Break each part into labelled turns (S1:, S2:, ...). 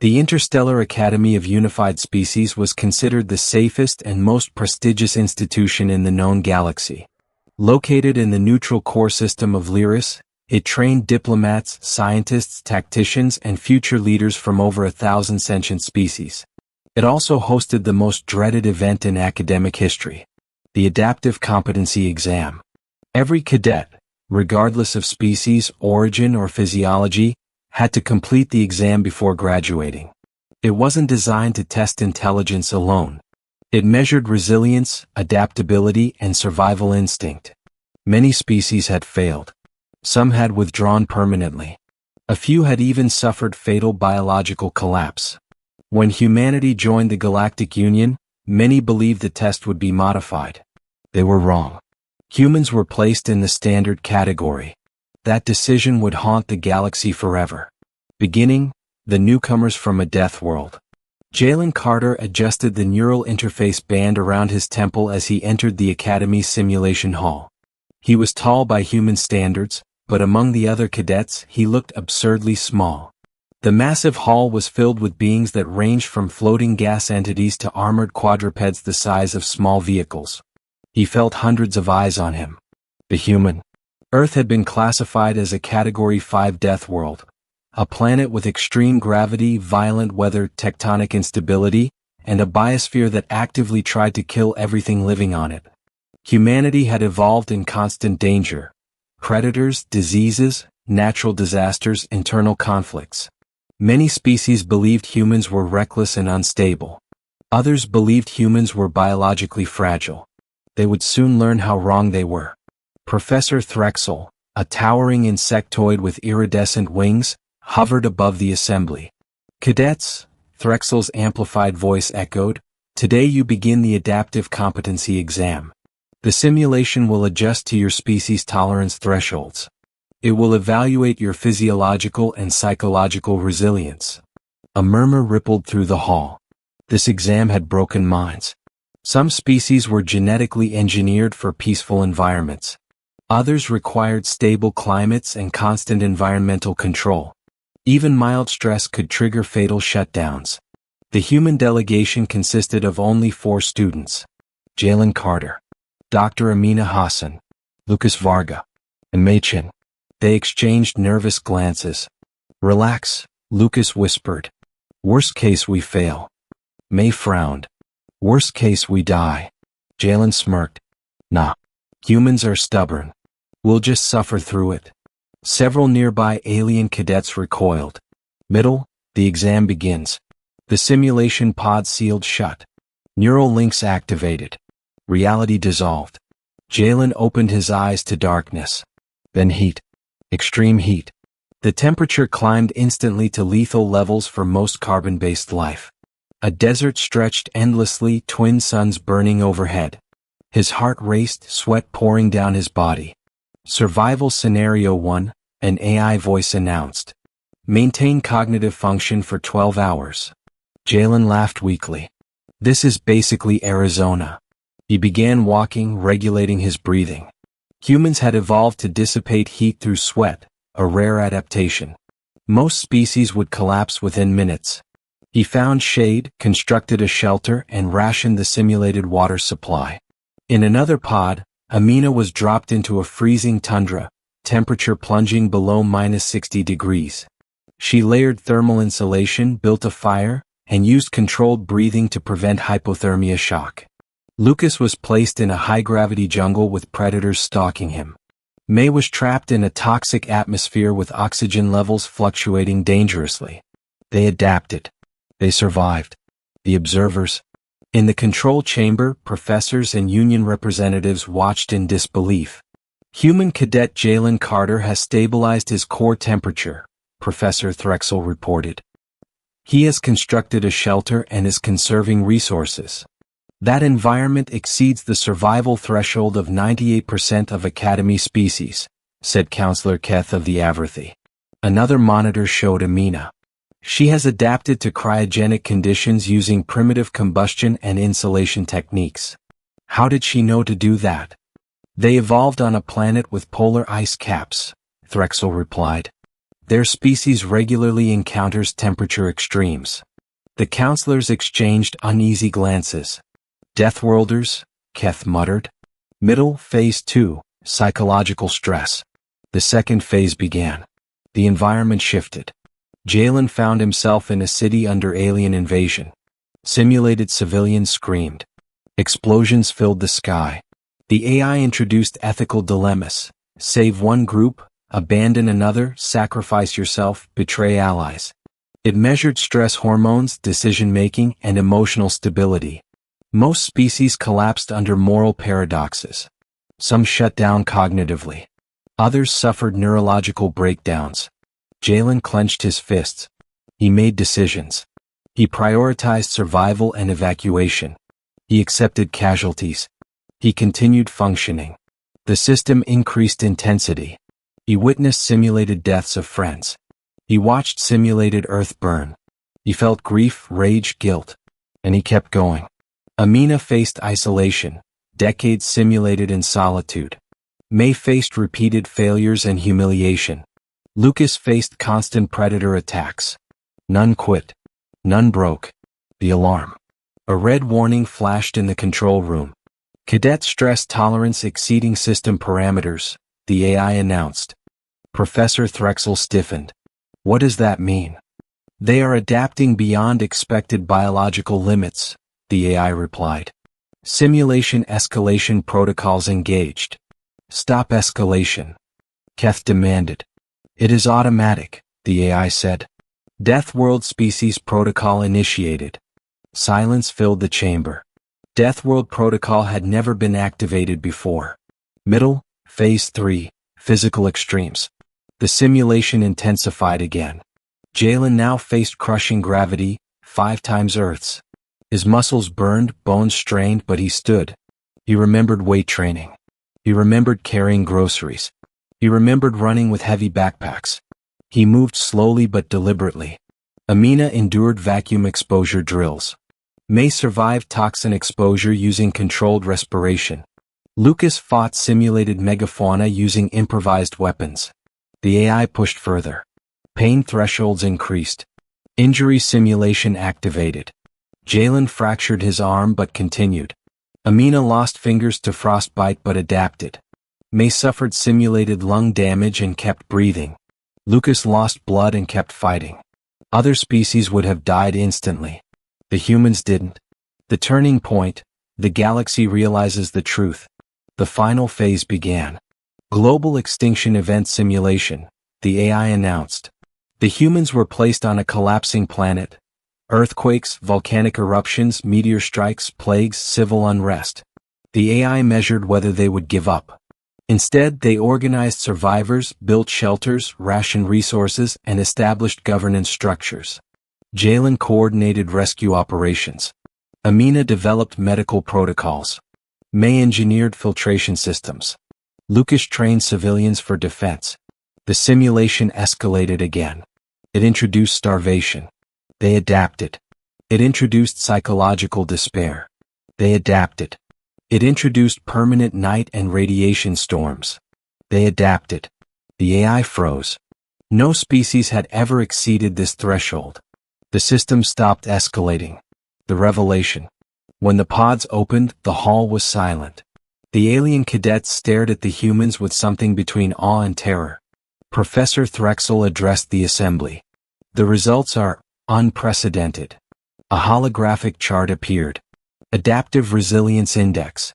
S1: The Interstellar Academy of Unified Species was considered the safest and most prestigious institution in the known galaxy. Located in the neutral core system of Lyris, it trained diplomats, scientists, tacticians, and future leaders from over 1,000 sentient species. It also hosted the most dreaded event in academic history, the Adaptive Competency Exam. Every cadet, regardless of species, origin, or physiology, had to complete the exam before graduating. It wasn't designed to test intelligence alone. It measured resilience, adaptability, and survival instinct. Many species had failed. Some had withdrawn permanently. A few had even suffered fatal biological collapse. When humanity joined the Galactic Union, many believed the test would be modified. They were wrong. Humans were placed in the standard category. That decision would haunt the galaxy forever. Beginning, the newcomers from a death world. Jalen Carter adjusted the neural interface band around his temple as he entered the Academy's simulation hall. He was tall by human standards, but among the other cadets he looked absurdly small. The massive hall was filled with beings that ranged from floating gas entities to armored quadrupeds the size of small vehicles. He felt hundreds of eyes on him. The human. Earth had been classified as a Category 5 death world, a planet with extreme gravity, violent weather, tectonic instability, and a biosphere that actively tried to kill everything living on it. Humanity had evolved in constant danger. Predators, diseases, natural disasters, internal conflicts. Many species believed humans were reckless and unstable. Others believed humans were biologically fragile. They would soon learn how wrong they were. Professor Threxel, a towering insectoid with iridescent wings, hovered above the assembly. "Cadets," Threxel's amplified voice echoed, "today you begin the Adaptive Competency Exam. The simulation will adjust to your species' tolerance thresholds. It will evaluate your physiological and psychological resilience." A murmur rippled through the hall. This exam had broken minds. Some species were genetically engineered for peaceful environments. Others required stable climates and constant environmental control. Even mild stress could trigger fatal shutdowns. The human delegation consisted of only 4 students: Jalen Carter, Dr. Amina Hassan, Lucas Varga, and Mei Chin. They exchanged nervous glances. "Relax," Lucas whispered. "Worst case we fail." Mei frowned. "Worst case we die." Jalen smirked. "Nah. Humans are stubborn. We'll just suffer through it." Several nearby alien cadets recoiled. Middle, the exam begins. The simulation pod sealed shut. Neural links activated. Reality dissolved. Jalen opened his eyes to darkness. Then heat. Extreme heat. The temperature climbed instantly to lethal levels for most carbon-based life. A desert stretched endlessly, twin suns burning overhead. His heart raced, sweat pouring down his body. "Survival Scenario 1, an AI voice announced. Maintain cognitive function for 12 hours. Jalen laughed weakly. "This is basically Arizona." He began walking, regulating his breathing. Humans had evolved to dissipate heat through sweat, a rare adaptation. Most species would collapse within minutes. He found shade, constructed a shelter, and rationed the simulated water supply. In another pod, Amina was dropped into a freezing tundra, temperature plunging below -60 degrees. She layered thermal insulation, built a fire, and used controlled breathing to prevent hypothermia shock. Lucas was placed in a high-gravity jungle with predators stalking him. Mei was trapped in a toxic atmosphere with oxygen levels fluctuating dangerously. They adapted. They survived. The observers. In the control chamber, professors and union representatives watched in disbelief. "Human cadet Jalen Carter has stabilized his core temperature," Professor Threxel reported. "He has constructed a shelter and is conserving resources. That environment exceeds the survival threshold of 98% of Academy species," said Counselor Keth of the Averthy. Another monitor showed Amina. "She has adapted to cryogenic conditions using primitive combustion and insulation techniques." "How did she know to do that?" "They evolved on a planet with polar ice caps," Threxel replied. Their species regularly encounters temperature extremes. The counselors exchanged uneasy glances. Deathworlders, Keth muttered. Middle phase 2, psychological stress. The second phase began. The environment shifted. Jalen found himself in a city under alien invasion. Simulated civilians screamed. Explosions filled the sky. The AI introduced ethical dilemmas. Save one group, abandon another, sacrifice yourself, betray allies. It measured stress hormones, decision-making, and emotional stability. Most species collapsed under moral paradoxes. Some shut down cognitively. Others suffered neurological breakdowns. Jalen clenched his fists. He made decisions. He prioritized survival and evacuation. He accepted casualties. He continued functioning. The system increased intensity. He witnessed simulated deaths of friends. He watched simulated Earth burn. He felt grief, rage, guilt. And he kept going. Amina faced isolation, decades simulated in solitude. May faced repeated failures and humiliation. Lucas faced constant predator attacks. None quit. None broke. The alarm. A red warning flashed in the control room. Cadet stress tolerance exceeding system parameters, the AI announced. Professor Threxel stiffened. What does that mean? They are adapting beyond expected biological limits, the AI replied. Simulation escalation protocols engaged. Stop escalation. Keth demanded. It is automatic, the AI said. Deathworld species protocol initiated. Silence filled the chamber. Deathworld protocol had never been activated before. Middle, phase 3, physical extremes. The simulation intensified again. Jalen now faced crushing gravity, 5 times Earth's. His muscles burned, bones strained, but he stood. He remembered weight training. He remembered carrying groceries. He remembered running with heavy backpacks. He moved slowly but deliberately. Amina endured vacuum exposure drills. May survived toxin exposure using controlled respiration. Lucas fought simulated megafauna using improvised weapons. The AI pushed further. Pain thresholds increased. Injury simulation activated. Jalen fractured his arm but continued. Amina lost fingers to frostbite but adapted. May suffered simulated lung damage and kept breathing. Lucas lost blood and kept fighting. Other species would have died instantly. The humans didn't. The turning point, the galaxy realizes the truth. The final phase began. Global extinction event simulation, the AI announced. The humans were placed on a collapsing planet. Earthquakes, volcanic eruptions, meteor strikes, plagues, civil unrest. The AI measured whether they would give up. Instead, they organized survivors, built shelters, rationed resources, and established governance structures. Jalen coordinated rescue operations. Amina developed medical protocols. May engineered filtration systems. Lucas trained civilians for defense. The simulation escalated again. It introduced starvation. They adapted. It introduced psychological despair. They adapted. It introduced permanent night and radiation storms. They adapted. The AI froze. No species had ever exceeded this threshold. The system stopped escalating. The revelation. When the pods opened, the hall was silent. The alien cadets stared at the humans with something between awe and terror. Professor Threxel addressed the assembly. The results are unprecedented. A holographic chart appeared. Adaptive Resilience Index.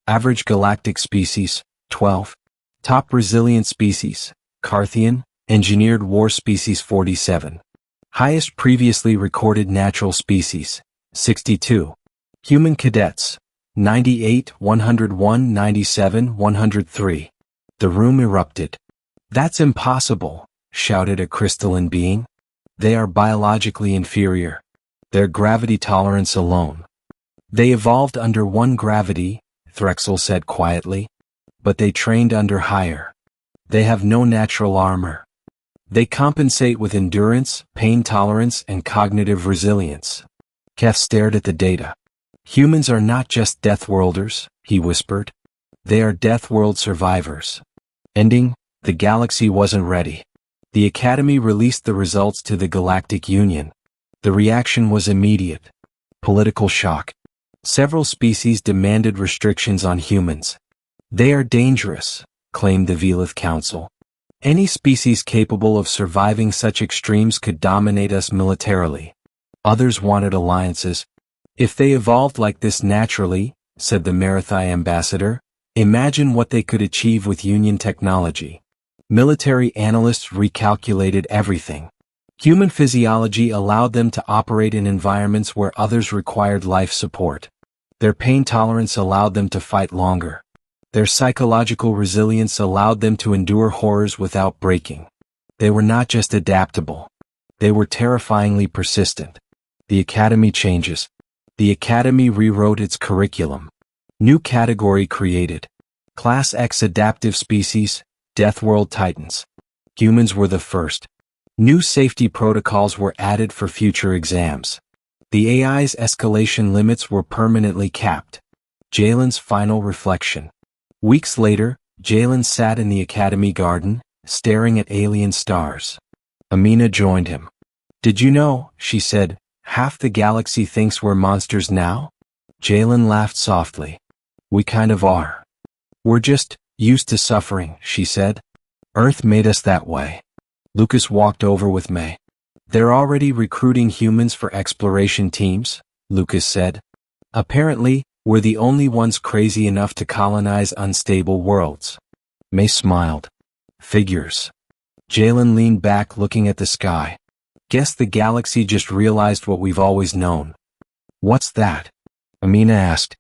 S1: Average galactic species, 12. Top resilient species, Carthian, engineered war species 47. Highest previously recorded natural species, 62. Human cadets, 98, 101, 97, 103. The room erupted. That's impossible, shouted a crystalline being. They are biologically inferior. Their gravity tolerance alone. They evolved under one gravity, Threxel said quietly. But they trained under higher. They have no natural armor. They compensate with endurance, pain tolerance, and cognitive resilience. Keth stared at the data. Humans are not just Deathworlders, he whispered. They are Deathworld survivors. Ending, the galaxy wasn't ready. The Academy released the results to the Galactic Union. The reaction was immediate. Political shock. Several species demanded restrictions on humans. They are dangerous, claimed the Velith Council. Any species capable of surviving such extremes could dominate us militarily. Others wanted alliances. If they evolved like this naturally, said the Marathai ambassador, imagine what they could achieve with Union technology. Military analysts recalculated everything. Human physiology allowed them to operate in environments where others required life support. Their pain tolerance allowed them to fight longer. Their psychological resilience allowed them to endure horrors without breaking. They were not just adaptable. They were terrifyingly persistent. The Academy changes. The Academy rewrote its curriculum. New category created. Class X Adaptive Species, Deathworld Titans. Humans were the first. New safety protocols were added for future exams. The AI's escalation limits were permanently capped. Jalen's final reflection. Weeks later, Jalen sat in the Academy garden, staring at alien stars. Amina joined him. "Did you know," she said, "half the galaxy thinks we're monsters now?" Jalen laughed softly. "We kind of are. We're just used to suffering," she said. "Earth made us that way." Lucas walked over with May. "They're already recruiting humans for exploration teams," Lucas said. "Apparently, we're the only ones crazy enough to colonize unstable worlds." May smiled. "Figures." Jalen leaned back looking at the sky. "Guess the galaxy just realized what we've always known." "What's that?" Amina asked.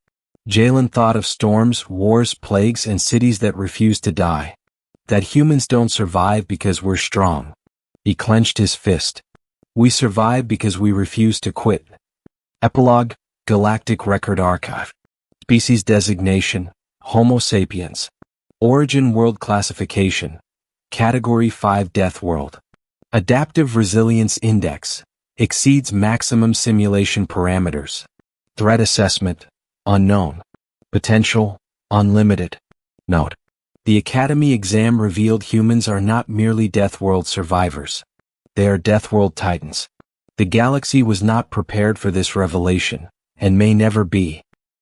S1: Jalen thought of storms, wars, plagues, and cities that refuse to die. That humans don't survive because we're strong. He clenched his fist. "We survive because we refuse to quit." Epilogue, Galactic Record Archive. Species designation, Homo sapiens. Origin world classification. Category 5 Deathworld. Adaptive Resilience Index. Exceeds maximum simulation parameters. Threat assessment. Unknown. Potential. Unlimited. Note. The Academy exam revealed humans are not merely Deathworld survivors. They are Deathworld Titans. The galaxy was not prepared for this revelation, and may never be.